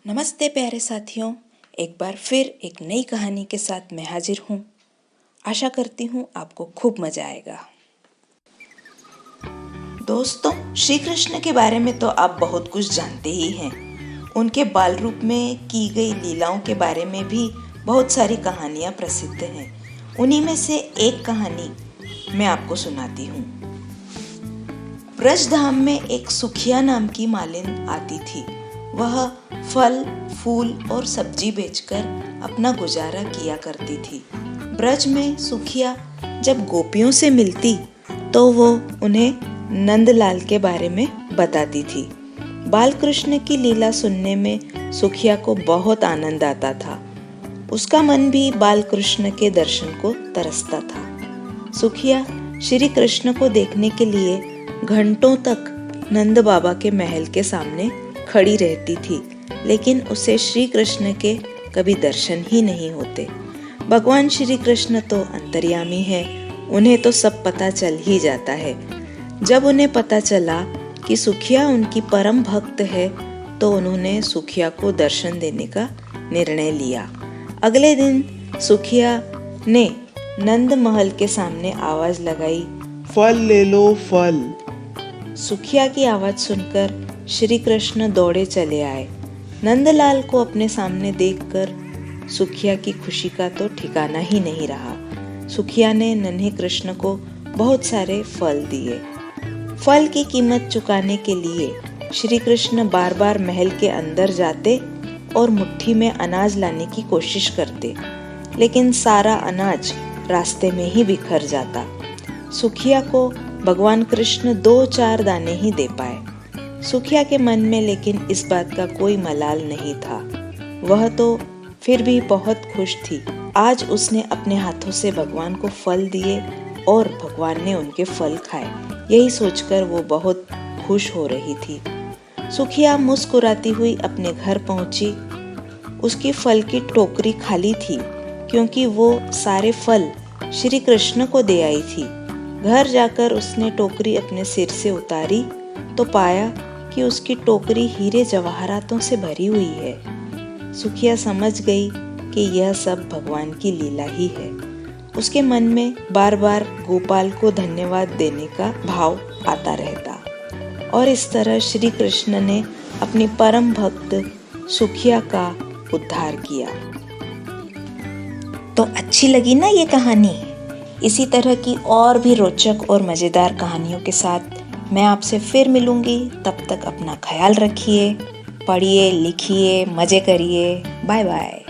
नमस्ते प्यारे साथियों, एक बार फिर एक नई कहानी के साथ मैं हाजिर हूँ। आशा करती हूँ आपको खूब मजा आएगा। दोस्तों, श्री कृष्ण के बारे में तो आप बहुत कुछ जानते ही हैं। उनके बाल रूप में की गई लीलाओं के बारे में भी बहुत सारी कहानियाँ प्रसिद्ध हैं। उन्हीं में से एक कहानी मैं आपको सुनाती हूँ। ब्रजधाम में एक सुखिया नाम की मालिन आती थी। वह फल, फूल और सब्जी बेचकर अपना गुजारा किया करती थी। ब्रज में सुखिया जब गोपियों से मिलती तो वो उन्हें नंदलाल के बारे में बताती थी। बाल कृष्ण की लीला सुनने में सुखिया को बहुत आनंद आता था। उसका मन भी बाल कृष्ण के दर्शन को तरसता था। सुखिया श्री कृष्ण को देखने के लिए घंटों तक नंद बाबा के महल के सामने खड़ी रहती थी, लेकिन उसे श्री कृष्ण के कभी दर्शन ही नहीं होते। भगवान श्री कृष्ण तो अंतर्यामी है, उन्हें तो सब पता चल ही जाता है। जब उन्हें पता चला कि सुखिया उनकी परम भक्त है तो उन्होंने सुखिया को दर्शन देने का निर्णय लिया। अगले दिन सुखिया ने नंद महल के सामने आवाज लगाई, फल ले लो फल। सुखिया की आवाज सुनकर श्री कृष्ण दौड़े चले आए। नंदलाल को अपने सामने देखकर सुखिया की खुशी का तो ठिकाना ही नहीं रहा। सुखिया ने नन्हे कृष्ण को बहुत सारे फल दिए। फल की कीमत चुकाने के लिए श्री कृष्ण बार बार महल के अंदर जाते और मुट्ठी में अनाज लाने की कोशिश करते, लेकिन सारा अनाज रास्ते में ही बिखर जाता। सुखिया को भगवान कृष्ण 2-4 दाने ही दे पाए। सुखिया के मन में लेकिन इस बात का कोई मलाल नहीं था। वह तो फिर भी बहुत खुश थी। आज उसने अपने हाथों से भगवान को फल दिए और भगवान ने उनके फल खाए। यही सोचकर वो बहुत खुश हो रही थी। सुखिया मुस्कुराती हुई अपने घर पहुंची। उसकी फल की टोकरी खाली थी, क्योंकि वो सारे फल श्री कृष्ण को दे आई थी। घर जाकर उसने टोकरी अपने सिर से उतारी तो पाया कि उसकी टोकरी हीरे जवाहरातों से भरी हुई है। सुखिया समझ गई कि यह सब भगवान की लीला ही है। उसके मन में बार बार गोपाल को धन्यवाद देने का भाव आता रहता और इस तरह श्री कृष्ण ने अपनी परम भक्त सुखिया का उद्धार किया। तो अच्छी लगी ना ये कहानी? इसी तरह की और भी रोचक और मज़ेदार कहानियों के साथ मैं आपसे फिर मिलूंगी। तब तक अपना ख्याल रखिए, पढ़िए, लिखिए, मज़े करिए। Bye bye.